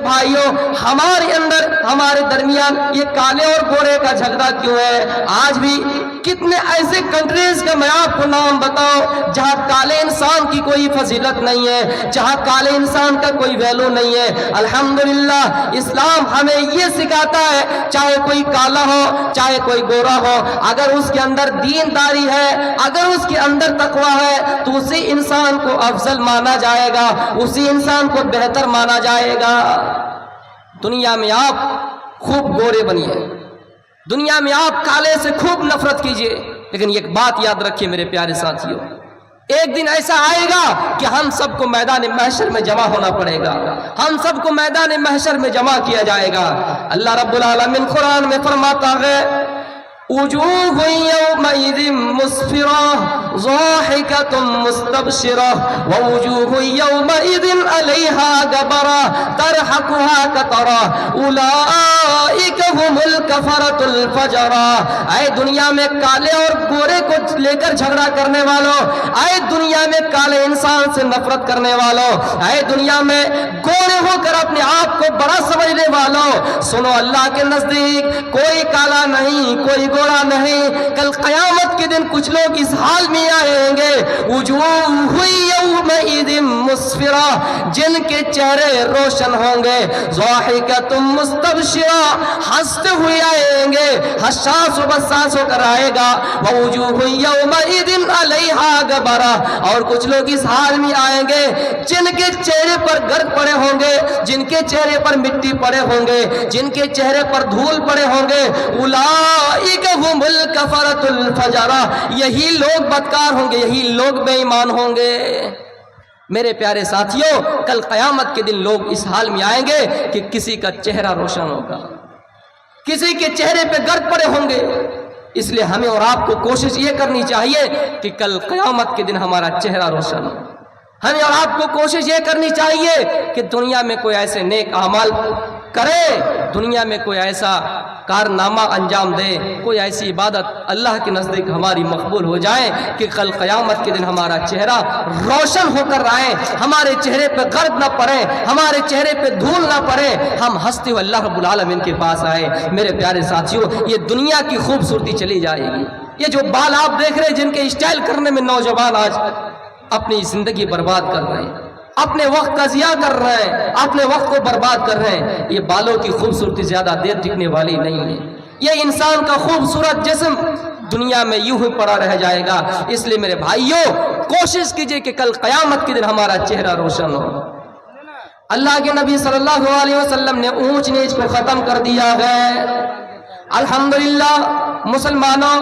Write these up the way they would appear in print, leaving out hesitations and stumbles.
بھائیوں ہمارے اندر ہمارے درمیان یہ کالے اور گورے کا جھگڑا کیوں ہے؟ آج بھی کتنے ایسے کنٹریز کا میں آپ کو نام بتاؤں جہاں کالے انسان کی کوئی فضیلت نہیں ہے، جہاں کالے انسان کا کوئی ویلو نہیں ہے۔ الحمدللہ اسلام ہمیں یہ سکھاتا ہے چاہے کوئی کالا ہو چاہے کوئی گورا ہو، اگر اس کے اندر دینداری ہے، اگر اس کے اندر تقوی ہے تو اسی انسان کو افضل مانا جائے گا، اسی انسان کو بہتر مانا جائے گا۔ دنیا میں آپ خوب گورے بنیے، دنیا میں آپ کالے سے خوب نفرت کیجئے، لیکن ایک بات یاد رکھیے میرے پیارے ساتھیوں، ایک دن ایسا آئے گا کہ ہم سب کو میدان محشر میں جمع ہونا پڑے گا، ہم سب کو میدان محشر میں جمع کیا جائے گا۔ اللہ رب العالمین قرآن میں فرماتا ہے وجوہ یومئذ مسفرہ ضاحکۃ مستبشرہ ووجوہ یومئذ علیہا غبرہ ترہقہا قطرہ اولئک ھم الکفرۃ الفجرہ۔ اے دنیا میں کالے اور گورے کو لے کر جھگڑا کرنے والوں، اے دنیا میں کالے انسان سے نفرت کرنے والوں، اے دنیا میں گورے ہو کر اپنے آپ کو بڑا سمجھنے والوں، سنو اللہ کے نزدیک کوئی کالا نہیں، کوئی گورا نہیں، کل قیامت کے دن کچھ لوگ اس حال میں آئیں گے وجوہ یومئذ مسفرہ، جن کے چہرے روشن ہوں گے، ضاحکۃ مستبشرہ، ہنستے ہوئے آئیں گے، حساس و بساس ہو کر آئے گا، ووجوہ یومئذ علیہا غبرہ، اور کچھ لوگ اس حال میں آئیں گے جن کے چہرے پر گرد پڑے ہوں گے، جن کے چہرے پر مٹی پڑے ہوں گے، جن کے چہرے پر دھول پڑے ہوں گے، اولئک ھم الکفرۃ الفجرہ، یہی لوگ بدکار ہوں گے، یہی لوگ بے ایمان ہوں گے۔ میرے پیارے ساتھیوں کل قیامت کے دن لوگ اس حال میں آئیں گے کہ کسی کا چہرہ روشن ہوگا، کسی کے چہرے پہ گرد پڑے ہوں گے، اس لیے ہمیں اور آپ کو کوشش یہ کرنی چاہیے کہ کل قیامت کے دن ہمارا چہرہ روشن ہو۔ ہمیں اور آپ کو کوشش یہ کرنی چاہیے کہ دنیا میں کوئی ایسے نیک اعمال کرے، دنیا میں کوئی ایسا کارنامہ انجام دے، کوئی ایسی عبادت اللہ کے نزدیک ہماری مقبول ہو جائے کہ کل قیامت کے دن ہمارا چہرہ روشن ہو کر آئے، ہمارے چہرے پہ گرد نہ پڑے، ہمارے چہرے پہ دھول نہ پڑے، ہم ہنستے ہوئے اللہ رب العالمین کے پاس آئے۔ میرے پیارے ساتھیوں یہ دنیا کی خوبصورتی چلی جائے گی، یہ جو بال آپ دیکھ رہے ہیں جن کے اسٹائل کرنے میں نوجوان آج اپنی زندگی برباد کر رہے ہیں، اپنے وقت کا ضیاع کر رہے ہیں، اپنے وقت کو برباد کر رہے ہیں، یہ بالوں کی خوبصورتی زیادہ دیر ٹکنے والی نہیں ہے، یہ انسان کا خوبصورت جسم دنیا میں یوں ہی پڑا رہ جائے گا۔ اس لیے میرے بھائیوں کوشش کیجئے کہ کل قیامت کے دن ہمارا چہرہ روشن ہو۔ اللہ کے نبی صلی اللہ علیہ وسلم نے اونچ نیچ کو ختم کر دیا ہے۔ الحمدللہ مسلمانوں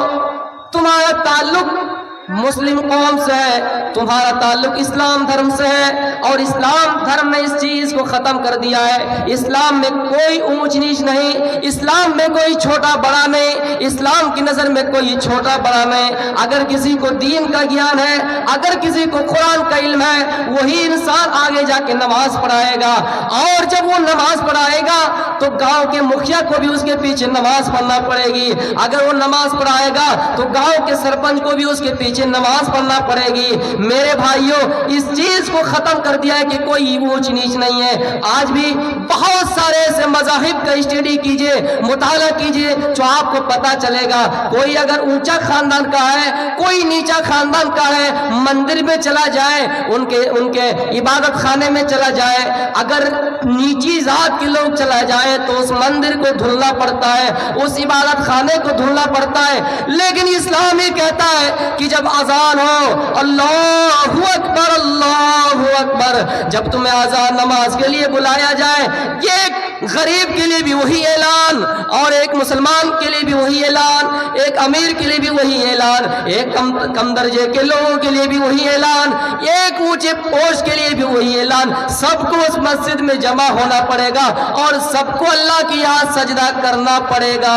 تمہارا تعلق مسلم قوم سے ہے، تمہارا تعلق اسلام دھرم سے ہے، اور اسلام دھرم نے اس چیز کو ختم کر دیا ہے۔ اسلام میں کوئی اونچ نیچ نہیں، اسلام میں کوئی چھوٹا بڑا نہیں، اسلام کی نظر میں کوئی چھوٹا بڑا نہیں۔ اگر کسی کو دین کا گیان ہے، اگر کسی کو قرآن کا علم ہے، وہی انسان آگے جا کے نماز پڑھائے گا، اور جب وہ نماز پڑھائے گا تو گاؤں کے مکھیا کو بھی اس کے پیچھے نماز پڑھنا پڑے گی، اگر وہ نماز پڑھائے گا تو گاؤں کے سرپنچ کو بھی اس کے پیچھے نماز پڑھنا پڑے گی۔ میرے بھائیوں اس چیز کو ختم کر دیا ہے کہ کوئی اونچ نیچ نہیں ہے۔ آج بھی بہت سارے ایسے مذاہب کا اسٹڈی کیجئے، مطالعہ کیجئے، جو آپ کو پتا چلے گا کوئی اگر اونچا خاندان کا ہے، کوئی نیچا خاندان کا ہے، مندر میں چلا جائے، ان کے عبادت خانے میں چلا جائے، اگر نیچی ذات کے لوگ چلا جائے تو اس مندر کو دھلنا پڑتا ہے، اس عبادت خانے کو دھلنا پڑتا ہے، لیکن اسلام یہ کہتا ہے کہ جب اذان ہو اللہ اکبر اللہ اکبر، جب تمہیں اذان نماز کے لیے بلایا جائے، ایک غریب کے لیے بھی وہی اعلان، اور ایک مسلمان کے لیے بھی وہی اعلان، ایک امیر کے لیے بھی وہی اعلان، ایک کم درجے کے لوگوں کے لیے بھی وہی اعلان، ایک اونچے پوسٹ کے لیے بھی وہی اعلان، سب کو اس مسجد میں جمع ہونا پڑے گا اور سب کو اللہ کی یہاں سجدہ کرنا پڑے گا،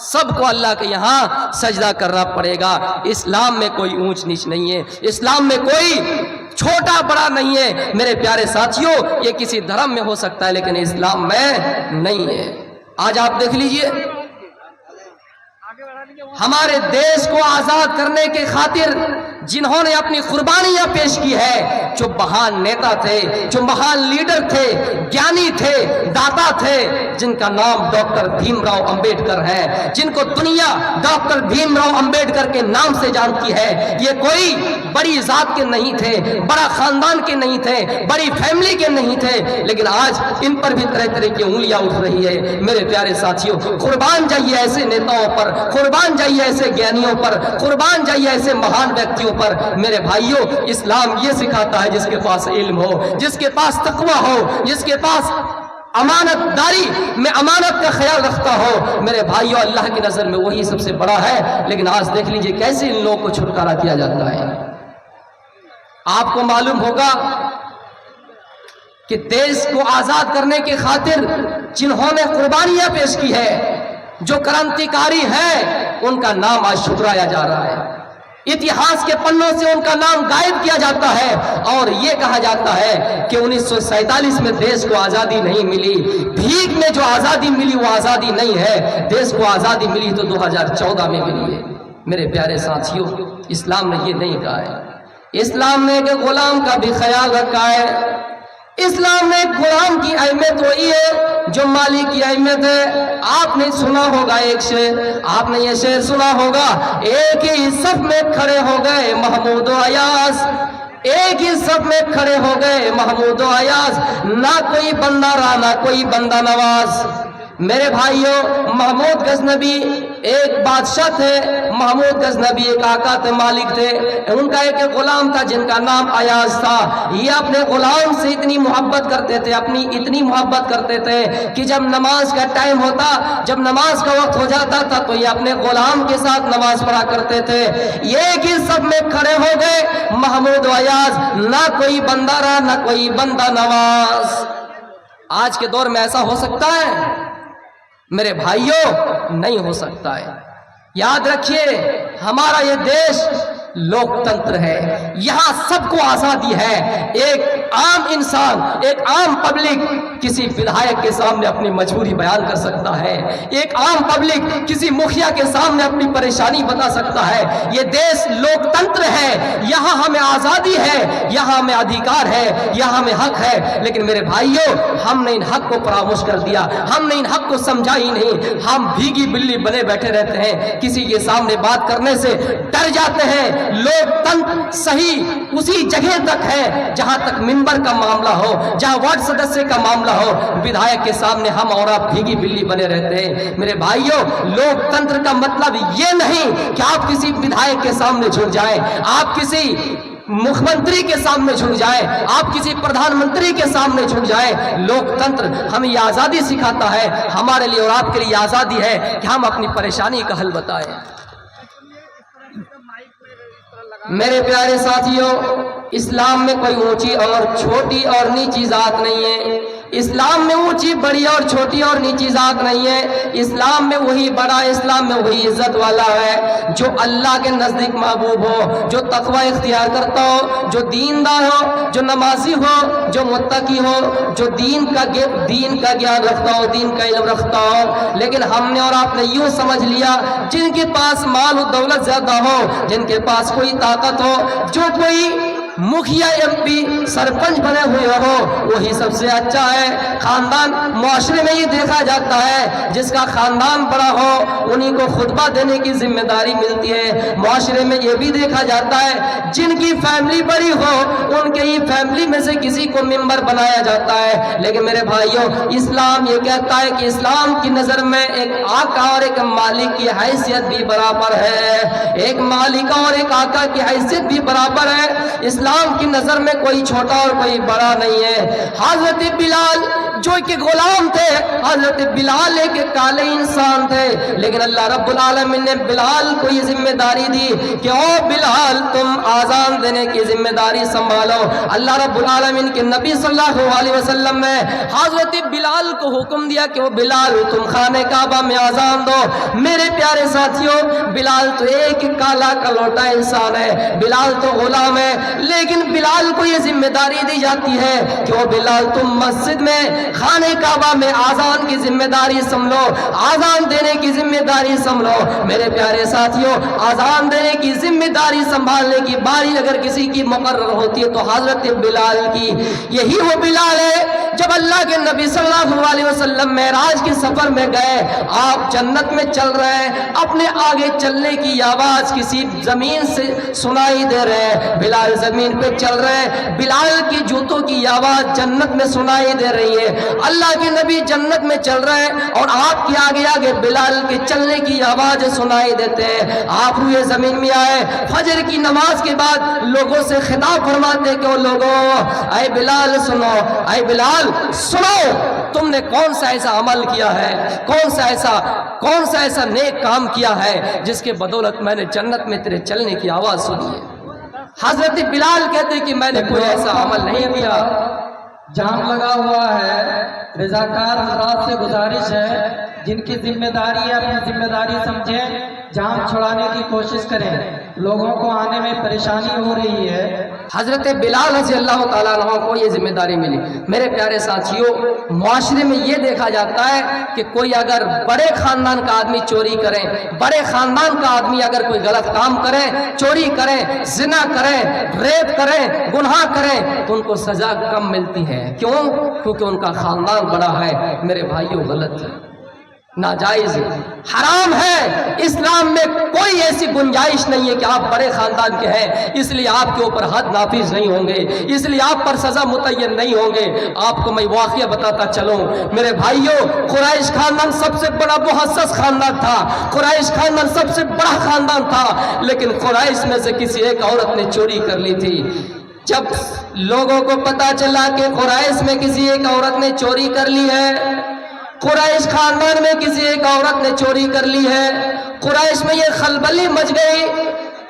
سب کو اللہ کے یہاں سجدہ کرنا پڑے گا۔ اسلام میں کوئی اونچ نیچ نہیں ہے، اسلام میں کوئی چھوٹا بڑا نہیں ہے۔ میرے پیارے ساتھیوں یہ کسی دھرم میں ہو سکتا ہے لیکن اسلام میں نہیں ہے۔ آج آپ دیکھ لیجئے ہمارے دیش کو آزاد کرنے کے خاطر जिन्होंने अपनी कुर्बानियां पेश की है, जो महान नेता थे, जो महान लीडर थे, ज्ञानी थे, दाता थे, जिनका नाम डॉक्टर भीमराव अंबेडकर है, जिनको दुनिया डॉक्टर भीमराव अंबेडकर के नाम से जानती है। ये कोई बड़ी जात के नहीं थे, बड़ा खानदान के नहीं थे, बड़ी फैमिली के नहीं थे, लेकिन आज इन पर भी तरह तरह की उंगलियां उठ रही है। मेरे प्यारे साथियों, कुर्बान जाइए ऐसे नेताओं पर, कुर्बान जाइए ऐसे ज्ञानियों पर, कुर्बान जाइए ऐसे महान व्यक्तियों पर। मेरे भाइयों, इस्लाम ये सिखाता है जिसके पास इल्म हो, जिसके पास तकवा हो, जिसके पास अमानतदारी में अमानत का ख्याल रखता हो, मेरे भाइयों, अल्लाह की नजर में वही सबसे बड़ा है। लेकिन आज देख लीजिए कैसे इन लोगों को छुटकारा किया जाता है। आपको मालूम होगा कि देश को आजाद करने की खातिर जिन्होंने कुर्बानियां पेश की है, जो क्रांतिकारी हैं, उनका नाम आज ठुकराया जा रहा है। इतिहास के पन्नों से उनका नाम गायब किया जाता है और यह कहा जाता है कि 1947 में देश को आजादी नहीं मिली, भीख में जो आजादी मिली वो आजादी नहीं है, देश को आजादी मिली तो 2014 में मिली है। मेरे प्यारे साथियों, इस्लाम ने ये नहीं कहा है। इस्लाम ने एक गुलाम का भी ख्याल रखा है। इस्लाम में गुलाम की अहमियत वही है जो मालिक की अहमियत है। आपने सुना होगा एक शेर, आपने ये शेर सुना होगा, एक ही सफ में खड़े हो गए महमूद और अयाज, एक ही सफ में खड़े हो गए महमूद और अयाज, ना कोई बंदा रहा ना कोई बंदा नवाज। मेरे भाइयों, महमूद गजनबी एक बादशाह थे, महमूद गजनबी एक आका थे, मालिक थे। उनका एक गुलाम था जिनका नाम अयाज था। ये अपने गुलाम से इतनी मोहब्बत करते थे, अपनी इतनी मोहब्बत करते थे कि जब नमाज का टाइम होता, जब नमाज का वक्त हो जाता था तो ये अपने गुलाम के साथ नमाज पढ़ा करते थे। ये कि सब में खड़े हो गए महमूद अयाज, ना कोई बंदा रहा ना कोई बंदा नवाज। आज के दौर में ऐसा हो सकता है? मेरे भाइयों, नहीं हो सकता है। याद रखिए, हमारा ये देश लोकतंत्र है, यहाँ सबको आजादी है। एक आम इंसान, एक आम पब्लिक किसी विधायक के सामने अपनी मजबूरी बयान कर सकता है, एक आम पब्लिक किसी मुखिया के सामने अपनी परेशानी बता सकता है। ये देश लोकतंत्र है, यहाँ हमें आजादी है, यहाँ हमें अधिकार है, यहाँ हमें हक है। लेकिन मेरे भाइयों, हमने इन हक को फरामोश कर दिया, हमने इन हक को समझा ही नहीं। हम भीगी बिल्ली बने बैठे रहते हैं, किसी के सामने बात करने से डर जाते हैं। लोकतंत्र सही उसी जगह तक है जहां तक मिंबर का मामला हो, जहां वार्ड सदस्य का मामला हो। विधायक के सामने हम और आप भीगी बिल्ली बने रहते हैं। मेरे भाइयों, लोकतंत्र का मतलब ये नहीं कि आप किसी विधायक के सामने झुक जाएं, आप किसी मुख्यमंत्री के सामने झुक जाए, आप किसी प्रधानमंत्री के सामने झुक जाए। लोकतंत्र हमें ये आजादी सिखाता है, हमारे लिए और आपके लिए आजादी है कि हम अपनी परेशानी का हल बताएं। मेरे प्यारे साथियों, इस्लाम में कोई ऊंची और छोटी और नीची जात नहीं है। इस्लाम में ऊंची बड़ी और छोटी और नीची जात नहीं है। इस्लाम में वही बड़ा, इस्लाम में वही इज्जत वाला है जो अल्लाह के नजदीक महबूब हो, जो तकवा इख्तियार करता हो, जो दीनदार हो, जो नमाजी हो, जो मुत्तकी हो, जो दीन का ज्ञान रखता हो, दीन का इल्म रखता हो। लेकिन हमने और आपने यूं समझ लिया, जिनके पास माल और दौलत ज्यादा हो, जिनके पास कोई ताकत हो, जो कोई मुखिया एमपी सरपंच बने हुए हो, वही सबसे अच्छा है। खानदान मुआशरे में ये देखा जाता है, जिसका खानदान बड़ा हो उन्हीं को खुतबा देने की जिम्मेदारी मिलती है। मुआशरे में ये भी देखा जाता है, जिनकी फैमिली बड़ी हो उनके ही फैमिली में से किसी को मेंबर बनाया जाता है। लेकिन मेरे भाइयों, इस्लाम ये कहता है कि इस्लाम की नजर में एक आका और एक मालिक की हैसियत भी बराबर है, एक मालिक और एक आका की हैसियत भी बराबर है। इस्लाम की नजर में कोई छोटा और कोई बड़ा नहीं है। हजरत बिलाल जो कि गुलाम थे, हजरत बिलाल एक काले इंसान थे, लेकिन अल्लाह रब्बुल आलमीन ने बिलाल को ये जिम्मेदारी दी कि ओ बिलाल, तुम आजान देने की जिम्मेदारी संभालो। अल्लाह रब्बुल आलमीन के नबी सल्लल्लाहु अलैहि वसल्लम ने हजरत बिलाल को हुक्म दिया कि ओ बिलाल, तुम खाने काबा में आजान दो। मेरे प्यारे साथियों, बिलाल तो एक काला कलौटा इंसान है, बिलाल तो गुलाम है, लेकिन बिलाल को ये जिम्मेदारी दी जाती है कि ओ बिलाल, तुम मस्जिद में खाने काबा में आजान की जिम्मेदारी संभलो, आजान देने की जिम्मेदारी संभलो। मेरे प्यारे साथियों, आजान देने की जिम्मेदारी संभालने की बारी अगर किसी की मुकर्रर होती है तो हजरत बिलाल की। यही वो बिलाल है जब अल्लाह के नबी सल्लल्लाहु अलैहि वसल्लम मेराज के सफर में गए, आप जन्नत में चल रहे हैं, अपने आगे चलने की आवाज किसी जमीन से सुनाई दे रहे हैं। बिलाल जमीन पे चल रहे हैं, बिलाल की जूतों की आवाज जन्नत में सुनाई दे रही है। अल्लाह के नबी जन्नत में चल रहे हैं और आपके आगे आगे बिलाल के चलने की आवाज सुनाई देते हैं। आप रुए जमीन में आए, फजर की नमाज के बाद लोगों से खिताब फरमाते कि ओ लोगों, ऐ बिलाल सुनो, ऐ बिलाल सुनो, तुमने कौन सा ऐसा अमल किया है, कौन सा ऐसा नेक काम किया है जिसके बदौलत मैंने जन्नत में तेरे चलने की आवाज सुनी है। हजरत बिलाल कहते कि मैंने कोई ऐसा अमल नहीं किया। जाम लगा हुआ है, रजाकार हजरात से गुजारिश है जिनकी जिम्मेदारी है अपनी जिम्मेदारी समझें, जाम छुड़ाने की कोशिश करें, लोगों को आने में परेशानी हो रही है। हजरत बिलाल रज़ी अल्लाह ताला अन्हु को ये जिम्मेदारी मिली। मेरे प्यारे साथियों, मुआशरे में ये देखा जाता है कि कोई अगर बड़े खानदान का आदमी चोरी करे, बड़े खानदान का आदमी अगर कोई गलत काम करे, चोरी करे, जिना करे, रेप करे, गुनाह करे, तो उनको सजा कम मिलती है। क्यों? क्योंकि उनका खानदान बड़ा है। मेरे भाइयों, गलत है, नाजायज है, हराम है। इस्लाम में कोई ऐसी गुंजाइश नहीं है कि आप बड़े खानदान के हैं इसलिए आपके ऊपर हद नाफिज नहीं होंगे, इसलिए आप पर सजा मुतय्यन नहीं होंगे। आपको मैं वाक़या बताता चलूं मेरे भाइयों, कुरैश खानदान सबसे बड़ा मुहस्सस खानदान था, कुरैश खानदान सबसे बड़ा खानदान था, लेकिन कुरैश में से किसी एक औरत ने चोरी कर ली थी। जब लोगों को पता चला कि कुरैश में किसी एक औरत ने चोरी कर ली है, कुरैश खानदान में किसी एक औरत ने चोरी कर ली है, कुरैश में ये खलबली मच गई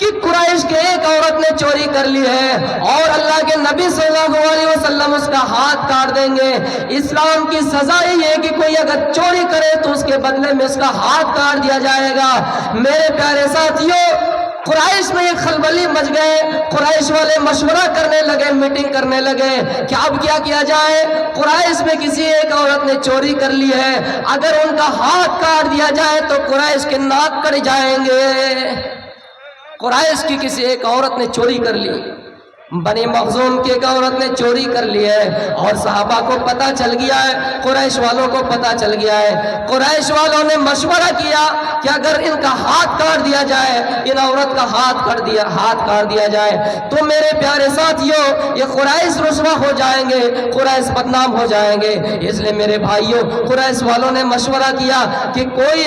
कि कुरैश के एक औरत ने चोरी कर ली है और अल्लाह के नबी सल्लल्लाहु अलैहि वसल्लम उसका हाथ काट देंगे। इस्लाम की सजा ये है कि कोई अगर चोरी करे तो उसके बदले में उसका हाथ काट दिया जाएगा। मेरे प्यारे साथियों, कुरैश में ये खलबली मच गए, कुरैश वाले मशवरा करने लगे, मीटिंग करने लगे कि अब क्या किया जाए। कुरैश में किसी एक औरत ने चोरी कर ली है, अगर उनका हाथ काट दिया जाए तो कुरैश के नाक कट जाएंगे। कुरैश की किसी एक औरत ने चोरी कर ली, बनी मखजूम की एक औरत ने चोरी कर ली है और सहाबा को पता चल गया है, कुरैश वालों को पता चल गया है। कुरैश वालों ने मशवरा किया कि अगर इनका हाथ काट दिया जाए, इन औरत का हाथ काट दिया जाए तो मेरे प्यारे साथियों ये कुरैश रुसवा हो जाएंगे, कुरैश बदनाम हो जाएंगे। इसलिए मेरे भाइयों, कुरैश वालों ने मशवरा किया कि कोई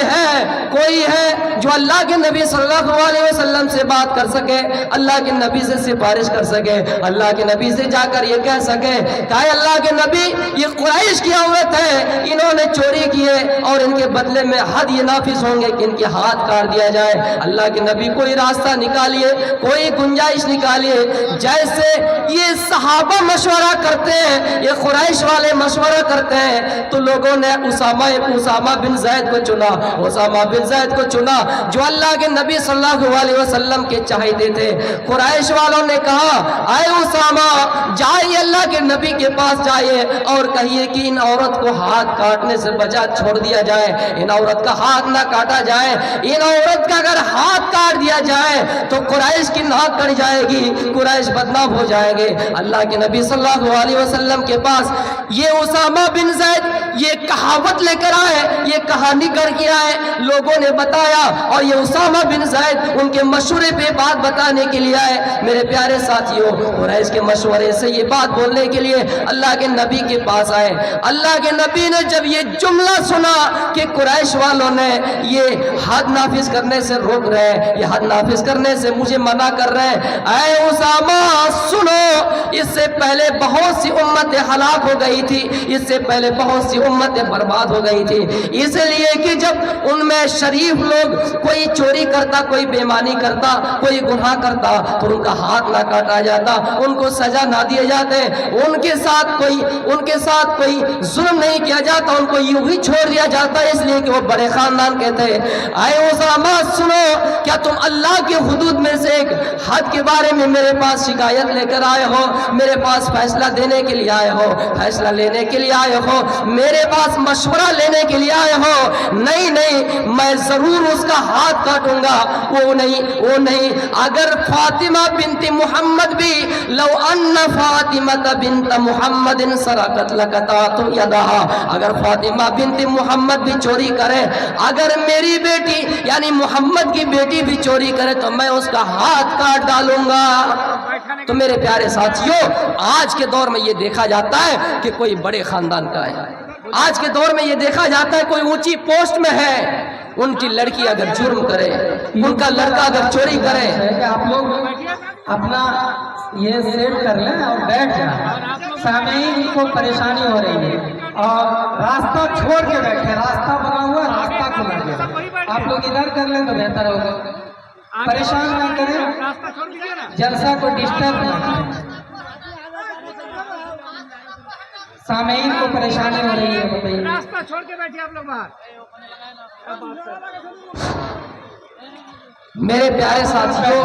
है जो अल्लाह के नबी सल्लल्लाहु अलैहि वसल्लम से बात कर सके, अल्लाह के नबी से सिफारिश कर सके, अल्लाह के नबी से जाकर ये कह सके कि अल्लाह के नबी, ये कुरैश की औरत है, इन्होंने चोरी की है और इनके बदले में हद ये नाफिज होंगे कि इनके हाथ काट दिया जाए। अल्लाह के नबी कोई रास्ता निकालिए, कोई गुंजाइश निकालिए। जैसे ये सहाबा मशवरा करते हैं, ये कुरैश वाले मशवरा करते हैं, तो लोगों ने उसामा बिन ज़ैद को चुना, उसामा बिन ज़ैद को चुना जो अल्लाह के नबी सल्लल्लाहु अलैहि वसल्लम के चाहते थे। कुरैश वालों ने कहा, आए उसामा, जाइए अल्लाह के नबी के पास जाइए और कहिए कि इन औरत को हाथ काटने से बचा छोड़ दिया जाए, इन औरत का हाथ ना काटा जाए। इन औरत का अगर हाथ काट दिया जाए तो कुरैश की नाक कट जाएगी, कुरैश बदनाम हो जाएंगे। अल्लाह के नबी सल्लल्लाहु अलैहि वसल्लम के पास ये उसामा बिन ज़ैद ये कहावत लेकर आए, ये कहानी करके आए, लोगों ने बताया और ये उसामा बिन ज़ैद उनके मशवरे पे बात बताने के लिए आए। मेरे प्यारे साथियों, कुरैश के मशवरे से ये बात बोलने के लिए अल्लाह के नबी के पास आए। अल्लाह के नबी ने जब ये जुमला सुना कि कुरैश वालों ने ये हद नाफिज करने से रोक रहे हैं, ये हद नाफिज करने से मुझे मना कर रहे हैं, ऐ उसामा सुनो, इससे पहले बहुत सी उम्मतें हलाक हो गई थी, इससे पहले बहुत सी उम्मतें बर्बाद हो गई थी। इसलिए कि जब उनमें शरीफ लोग कोई चोरी करता, कोई बेईमानी करता, कोई गुनाह करता तो उनका हाथ ना काटा जाता, उनको सजा ना दिए जाते, उनके साथ कोई जुल्म नहीं किया जाता, उनको यूं ही छोड़ दिया जाता, इसलिए कि वो बड़े खानदान के थे। आए उसामा सुनो, क्या तुम अल्लाह के हुदूद में से एक हद के बारे में मेरे पास शिकायत लेकर आए हो, मेरे पास फैसला देने के लिए आए हो, फैसला लेने के लिए आए हो, मेरे पास मशवरा लेने के लिए आए हो? नहीं नहीं, मैं जरूर उसका हाथ काटूंगा। वो नहीं। अगर फातिमा बिनती मोहम्मद भी, लौ अन्ना फातिमा बिनत मुहम्मदिन सरकत लकतातु यदहा, अगर फातिमा बिनती मोहम्मद भी चोरी करे, अगर मेरी बेटी यानी मोहम्मद की बेटी भी चोरी करे तो मैं उसका हाथ काट डालूंगा। तो मेरे प्यारे साथियों, आज के दौर में ये देखा जाता है कि कोई बड़े खानदान का है, आज के दौर में ये देखा जाता है कोई ऊंची पोस्ट में है, उनकी लड़की अगर जुर्म करे, उनका लड़का अगर चोरी करे, कि आप लोग अपना ये सेट कर लें और बैठ जाएं। सामईन को परेशानी हो रही है और रास्ता छोड़ के बैठे, रास्ता बना हुआ, रास्ता खुला गया, आप लोग इधर कर लें तो बेहतर होगा। परेशान ना करें, जलसा को डिस्टर्ब ना करें। सामईन को परेशानी हो रही है, बताइए। रास्ता छोड़ के बैठिए आप लोग बाहर। मेरे प्यारे साथियों,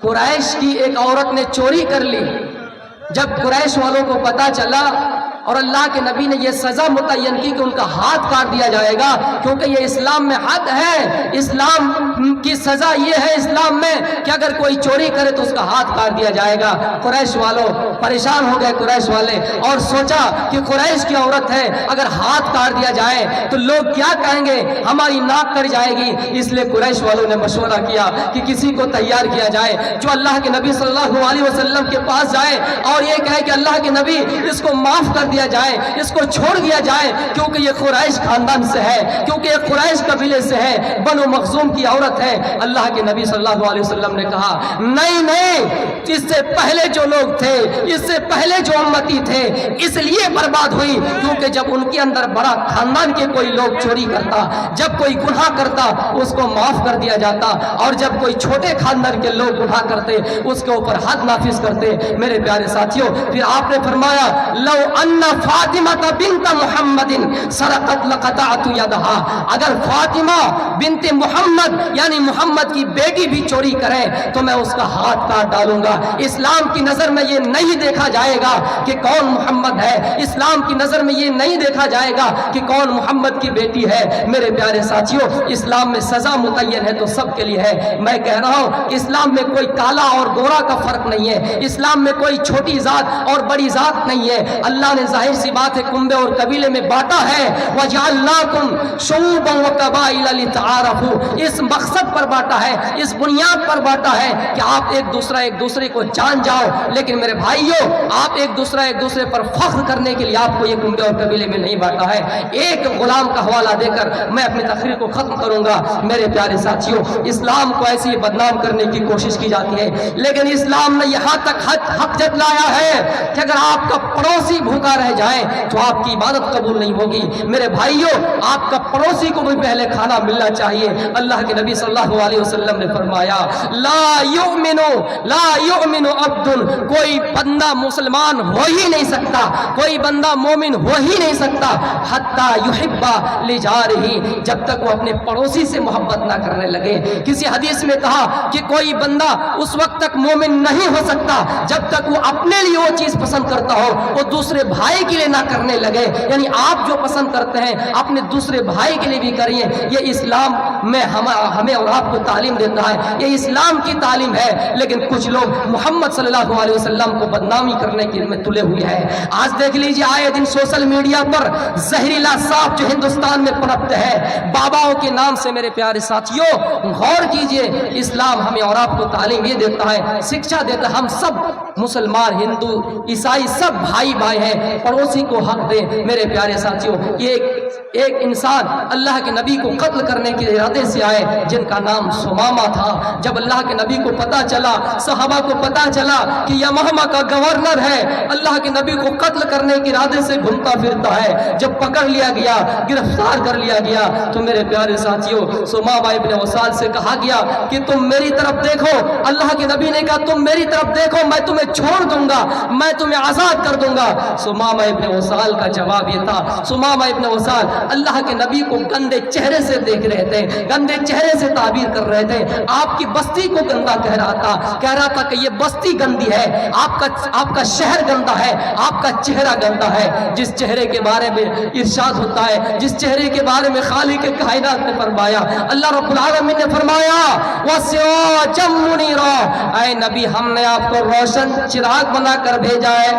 कुरैश की एक औरत ने चोरी कर ली। जब कुरैश वालों को पता चला और अल्लाह के नबी ने यह सजा मुतय्यन की कि उनका हाथ काट दिया जाएगा, क्योंकि ये इस्लाम में हद है, इस्लाम की सजा ये है इस्लाम में कि अगर कोई चोरी करे तो उसका हाथ काट दिया जाएगा। कुरैश वालों परेशान हो गए, कुरैश वाले, और सोचा कि कुरैश की औरत है, अगर हाथ काट दिया जाए तो लोग क्या कहेंगे, हमारी नाक कट जाएगी। इसलिए कुरैश वालों ने मशवरा किया कि किसी को तैयार किया जाए जो अल्लाह के नबी सल्लल्लाहु अलैहि वसल्लम के पास जाए और ये कहे कि अल्लाह के नबी, इसको माफ कर दिया जाए, इसको छोड़ दिया जाए, क्योंकि ये कुरैश खानदान से है, क्योंकि ये कुरैश कबीले से है, बनु मखजूम की औरत है। अल्लाह के नबी सल्लल्लाहु अलैहि वसल्लम ने कहा नहीं, इससे पहले जो लोग थे, इससे पहले जो उम्मती थे, इसलिए बर्बाद हुई क्योंकि जब उनके अंदर बड़ा खानदान के कोई लोग चोरी करता, जब कोई गुनाह करता, उसको माफ कर दिया जाता, और जब कोई छोटे खानदान के लोग गुनाह करते उसके ऊपर हद नाफिज करते। मेरे प्यारे साथियों, फिर आपने फरमाया लौ अन्ना फातिमा बिनत मुहम्मदिन सरकत लकतातु यदहा, अगर फातिमा बिनते मोहम्मद यानी मोहम्मद की बेटी भी चोरी करे तो मैं उसका हाथ काट डालूंगा। इस्लाम की नजर में ये नहीं देखा जाएगा कि कौन मोहम्मद है, इस्लाम की नजर में ये नहीं देखा जाएगा कि कौन मोहम्मद की बेटी है। मेरे प्यारे साथियों, इस्लाम में सजा मुतय्यन है तो सबके लिए है। मैं कह रहा हूं, इस्लाम में कोई काला और गोरा का फर्क नहीं है, इस्लाम में कोई छोटी जात और बड़ी जात नहीं है। अल्लाह ने जाहिर सी बात है कुंबे और कबीले में बांटा है, वजअलनाकुम शुऊबन व कबाइल लितआरफू, इस मकसद पर बांटा है, इस बुनियाद पर बांटा है कि आप एक दूसरे को जान जाओ। लेकिन मेरे भाइयों, आप एक दूसरे पर फख्र करने के लिए आपको ये कुंबे और कबीले में नहीं बांटा है। एक गुलाम का हवाला देकर मैं अपनी तकरीर को खत्म करूंगा। मेरे प्यारे साथियों, इस्लाम को ऐसे ही बदनाम करने की कोशिश की जाती है, लेकिन इस्लाम ने यहाँ तक हक जतलाया है कि अगर आपका पड़ोसी भूखा रह जाए तो आपकी इबादत कबूल नहीं होगी। मेरे भाइयों, आपका पड़ोसी को भी पहले खाना मिलना चाहिए। अल्लाह के नबी सल्लल्लाहु अलैहि वसल्लम ने फरमाया ला युमिनु अब्दुन, कोई बंदा मुसलमान हो ही नहीं सकता, कोई बंदा मोमिन हो ही नहीं सकता, हत्ता युहिब्बा लिजारिही, जब तक वो अपने पड़ोसी से मोहब्बत ना करने लगे। किसी हदीस में कहा कि कोई बंदा उस वक्त तक मोमिन नहीं हो सकता जब तक वो अपने लिए वो चीज पसंद करता हो वो दूसरे भाई के लिए ना करने लगे। यानी आप जो पसंद करते हैं अपने दूसरे भाई के लिए भी करिए। ये इस्लाम में हमें और आपको तालीम देता है, ये इस्लाम की तालीम है। लेकिन कुछ लोग मोहम्मद सल्लल्लाहु अलैहि वसल्लम को बदनामी करने के में तुले हुए हैं। आज देख लीजिए, आए दिन सोशल मीडिया पर जहरीला सांप जो हिंदुस्तान में पनपते हैं बाबाओं के नाम से। मेरे प्यारे साथियों, गौर कीजिए, इस्लाम हमें और आपको तालीम ये देता है, शिक्षा देता है। हम सब मुसलमान, हिंदू, ईसाई सब भाई भाई हैं, پڑوسی کو حق دیں۔ میرے پیارے ساتھیوں، ایک انسان اللہ کے نبی کو قتل کرنے کے ارادے سے آئے جن کا نام سمامہ تھا۔ جب اللہ کے نبی کو پتا چلا، صحابہ کو پتا چلا کہ یمامہ کا گورنر ہے، اللہ کے نبی کو قتل کرنے کے ارادے سے گھومتا پھرتا ہے، جب پکڑ لیا گیا، گرفتار کر لیا گیا، تو میرے پیارے ساتھیوں سمامہ ابن وصال سے کہا گیا کہ تم میری طرف دیکھو۔ اللہ کے نبی نے کہا تم میری طرف دیکھو، میں تمہیں چھوڑ دوں گا، میں تمہیں آزاد کر دوں گا۔ سمامہ ابن وصال کا جواب یہ تھا، سمامہ ابن وصال اللہ کے نبی کو گندے چہرے سے دیکھ رہے تھے، گندے چہرے سے تعبیر کر رہے تھے، آپ کی بستی کو گندا کہہ رہا تھا کہ یہ بستی گندی ہے، آپ کا شہر گندا ہے، آپ کا چہرہ گندا ہے۔ جس چہرے کے بارے میں ارشاد ہوتا ہے، جس چہرے کے بارے میں خالق کائنات نے فرمایا، اللہ رب العالمین نے فرمایا وَسِرَاجًا مُنِيرًا، اے نبی ہم نے آپ کو روشن چراغ بنا کر بھیجا ہے۔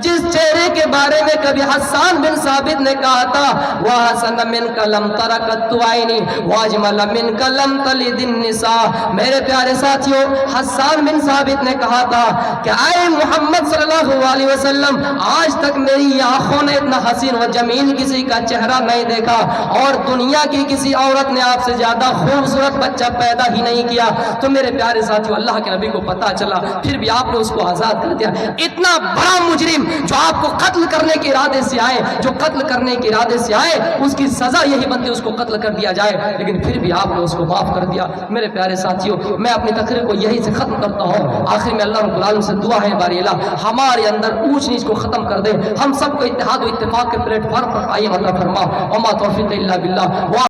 جس چہرے کے بارے میں کبھی حسان بن ثابت نے کہا تھا وَحَسَنَ مِنْكَ لَمْ تَرَ قَطُّ عَيْنِي وَأَجْمَلَ مِنْكَ لَمْ تَلِدِ النِّسَاء، میرے پیارے ساتھیوں حسان بن ثابت نے کہا تھا کہ اے محمد صلی اللہ علیہ وسلم، آج تک میری آنکھوں نے اتنا حسین و جمیل کسی کا چہرہ نہیں دیکھا، اور دنیا کی کسی عورت نے آپ سے زیادہ خوبصورت بچہ پیدا ہی نہیں کیا۔ تو میرے پیارے ساتھیوں اللہ کے نبی کو پتا چلا، پھر بھی آپ نے اس کو آزاد کر دیا۔ اتنا بڑا مجرم جو آپ کو قتل کرنے کے ارادے سے آئے، جو قتل کرنے کے ارادے سے آئے، اس کی سزا یہی بنتی اس کو قتل کر دیا جائے، لیکن پھر بھی آپ نے اس کو معاف کر دیا۔ میرے پیارے ساتھیوں میں اپنی تقریر کو یہی سے ختم کرتا ہوں۔ آخر میں اللہ رب العالمین سے دعا ہے باری اللہ ہمارے اندر اونچ نیچ کو ختم کر دے، ہم سب کو اتحاد و اتفاق کے پلیٹ فارم پر قائم عطا فرما۔ وما توفیق الا باللہ۔